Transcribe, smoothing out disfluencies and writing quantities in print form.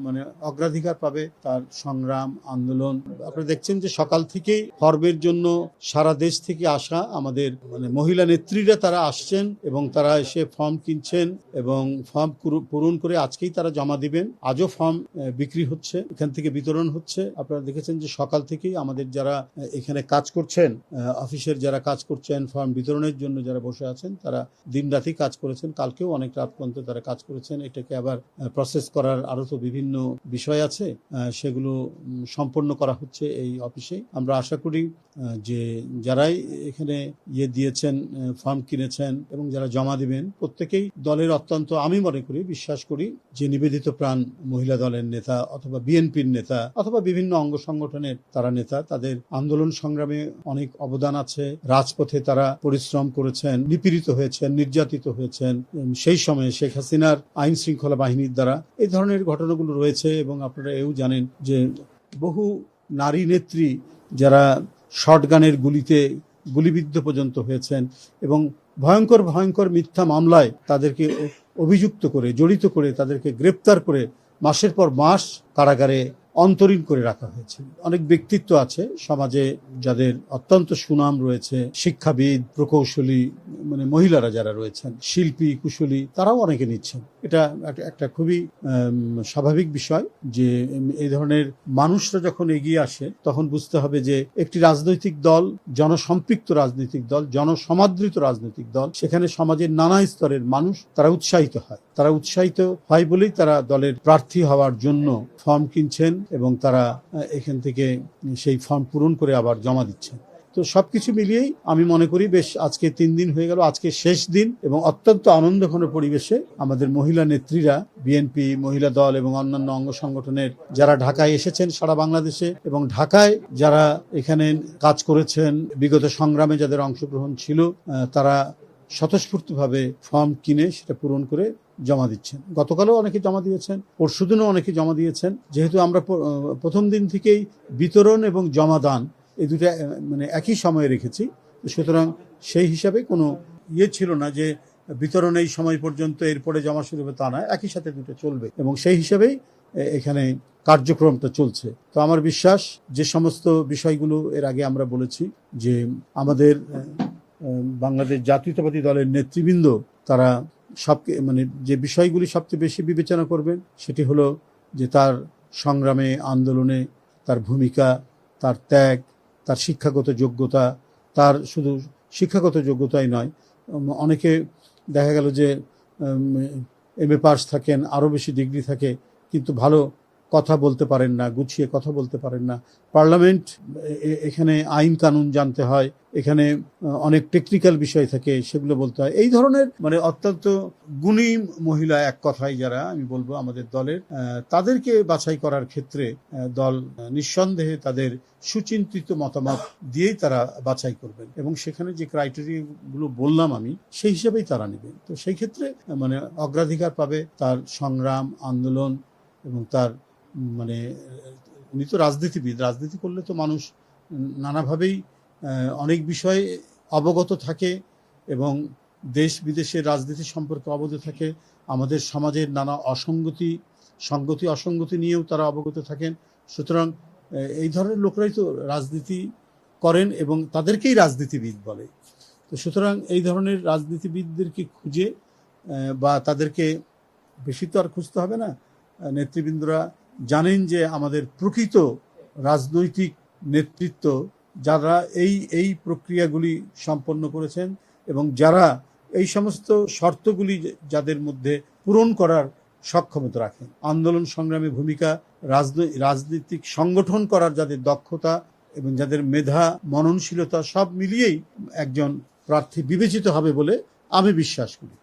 মানে অগ্রাধিকার পাবে তার সংগ্রাম আন্দোলন। আপনারা দেখছেন যে সকাল থেকেই ফর্মের জন্য সারা দেশ থেকে আসা আমাদের মানে মহিলা নেত্রীরা তারা আসছেন এবং তারা এসে ফর্ম কিনছেন এবং ফর্ম পূরণ করে আজকেই তারা জমা দিবেন। আজও ফর্ম বিক্রি হচ্ছে, এখান থেকে বিতরণ হচ্ছে। আপনারা দেখেছেন যে সকাল থেকেই আমাদের যারা এখানে কাজ করছেন, অফিসের যারা কাজ করছেন, ফর্ম বিতরণের জন্য যারা বসে আছেন, তারা দিন রাতি কাজ করেছেন। কালকেও অনেক রাত পর্যন্ত তারা কাজ করেছেন। এটাকে আবার প্রসেস করার আরো তো বিভিন্ন বিষয় আছে, সেগুলো সম্পন্ন করা হচ্ছে এই অফিসে। আমরা আশা করি যে যারাই এখানে দিয়েছেন, ফর্ম কিনেছেন এবং যারা জমা দিবেন, প্রত্যেকেই দলের অত্যন্ত, আমি মনে করি, বিশ্বাস করি যে নিবেদিত প্রাণ মহিলা দলের নেতা অথবা বিএনপির নেতা অথবা বিভিন্ন অঙ্গ সংগঠনের তারা নেতা। তাদের আন্দোলন সংগ্রামে অনেক অবদান আছে। রাজপথে তারা পরিশ্রম করেছেন, নিপীড়িত হয়েছেন, নির্যাতিত হয়েছেন। সেই সময়ে শেখ হাসিনার আইন শৃঙ্খলা বাহিনীর দ্বারা এই ধরনের ঘটনাগুলো রয়েছে। এবং আপনারা এও জানেন যে বহু নারী নেত্রী যারা শর্টগানের গুলিতে গুলিবিদ্ধ পর্যন্ত হয়েছেন এবং ভয়ঙ্কর ভয়ঙ্কর মিথ্যা মামলায় তাদেরকে অভিযুক্ত করে, জড়িত করে, তাদেরকে গ্রেপ্তার করে মাসের পর মাস কারাগারে অন্তরীণ করে রাখা হয়েছে। অনেক ব্যক্তিত্ব আছে সমাজে যাদের অত্যন্ত সুনাম রয়েছে, শিক্ষাবিদ, প্রকৌশলী, মানে মহিলারা যারা রয়েছেন, শিল্পী, কুশলী, তারাও অনেকে নিচ্ছেন। এটা একটা খুবই স্বাভাবিক বিষয় যে এই ধরনের মানুষরা যখন এগিয়ে আসে তখন বুঝতে হবে যে একটি রাজনৈতিক দল, জনসম্পৃক্ত রাজনৈতিক দল, জনসমাদৃত রাজনৈতিক দল, সেখানে সমাজের নানা স্তরের মানুষ তারা উৎসাহিত হয়। তারা উৎসাহিত হয় বলেই তারা দলের প্রার্থী হওয়ার জন্য ফর্ম কিনছেন এবং তারা এখান থেকে সেই ফর্ম পূরণ করে আবার জমা দিচ্ছেন। তো সবকিছু মিলিয়েই আমি মনে করি বেশ আজকে 3 দিন হয়ে গেল, আজকে শেষ দিন এবং অত্যন্ত আনন্দঘন পরিবেশে আমাদের মহিলা নেত্রীরা, বিএনপি, মহিলা দল এবং অন্যান্য অঙ্গ সংগঠনের যারা ঢাকায় এসেছেন সারা বাংলাদেশে এবং ঢাকায় যারা এখানে কাজ করেছেন, বিগত সংগ্রামে যাদের অংশগ্রহণ ছিল, তারা স্বতঃস্ফূর্তভাবে ফর্ম কিনে সেটা পূরণ করে জমা দিচ্ছেন। গতকালও অনেকে জমা দিয়েছেন, পরশুদিনও অনেকে জমা দিয়েছেন। যেহেতু আমরা প্রথম দিন থেকেই বিতরণ এবং জমাদান এই দুটা মানে একই সময়ে রেখেছি, সুতরাং সেই হিসাবে কোনো ছিল না যে বিতরণ এই সময় পর্যন্ত এরপরে জমা শুরু হবে, তা না, একই সাথে দুটো চলবে এবং সেই হিসাবেই এখানে কার্যক্রমটা চলছে। তো আমার বিশ্বাস যে সমস্ত বিষয়গুলো এর আগে আমরা বলেছি যে আমাদের বাংলাদেশ জাতীয়তাবাদী দলের নেতৃবৃন্দ তারা মানে যে বিষয়গুলি সবচেয়ে বেশি বিবেচনা করবেন সেটি হলো যে তার সংগ্রামে, আন্দোলনে তার ভূমিকা, তার ত্যাগ, তার শিক্ষাগত যোগ্যতা, তার শুধু শিক্ষাগত যোগ্যতাই নয়, অনেকে দেখা গেল যে MA পাস থাকেন, আরও বেশি ডিগ্রি থাকে, কিন্তু ভালো কথা বলতে পারেন না, গুছিয়ে কথা বলতে পারেন না। পার্লামেন্ট, এখানে আইন কানুন জানতে হয়, এখানে অনেক টেকনিক্যাল বিষয় থাকে, সেগুলো বলতে হয়। এই ধরনের মানে অত্যন্ত গুণী মহিলা, এক কথায় যারা আমি বলবো আমাদের দলের, তাদেরকে বাছাই করার ক্ষেত্রে দল নিঃসন্দেহে তাদের সুচিন্তিত মতামত দিয়েই তারা বাছাই করবেন এবং সেখানে যে ক্রাইটেরিয়াগুলো বললাম আমি, সেই হিসাবেই তারা নেবেন। তো সেই ক্ষেত্রে মানে অগ্রাধিকার পাবে তার সংগ্রাম, আন্দোলন এবং তার মানে উনি তো রাজনীতিবিদ, রাজনীতি করলে তো মানুষ নানাভাবেই অনেক বিষয়ে অবগত থাকে এবং দেশ বিদেশের রাজনীতি সম্পর্কে অবগত থাকে। আমাদের সমাজের নানা সংগতি অসঙ্গতি নিয়েও তারা অবগত থাকেন। সুতরাং এই ধরনের লোকরাই তো রাজনীতি করেন এবং তাদেরকেই রাজনীতিবিদ বলে। তো সুতরাং এই ধরনের রাজনীতিবিদদেরকে খুঁজে বা তাদেরকে বেশি তো আর খুঁজতে হবে না। নেতৃবৃন্দরা জানেন যে আমাদের প্রকৃত রাজনৈতিক নেতৃত্ব যারা এই প্রক্রিয়াগুলি সম্পন্ন করেছেন এবং যারা এই সমস্ত শর্তগুলি যাদের মধ্যে পূরণ করার সক্ষমতা রাখেন, আন্দোলন সংগ্রামে ভূমিকা, রাজনৈতিক সংগঠন করার যাদের দক্ষতা এবং যাদের মেধা, মননশীলতা, সব মিলিয়েই একজন প্রার্থী বিবেচিত হবে বলে আমি বিশ্বাস করি।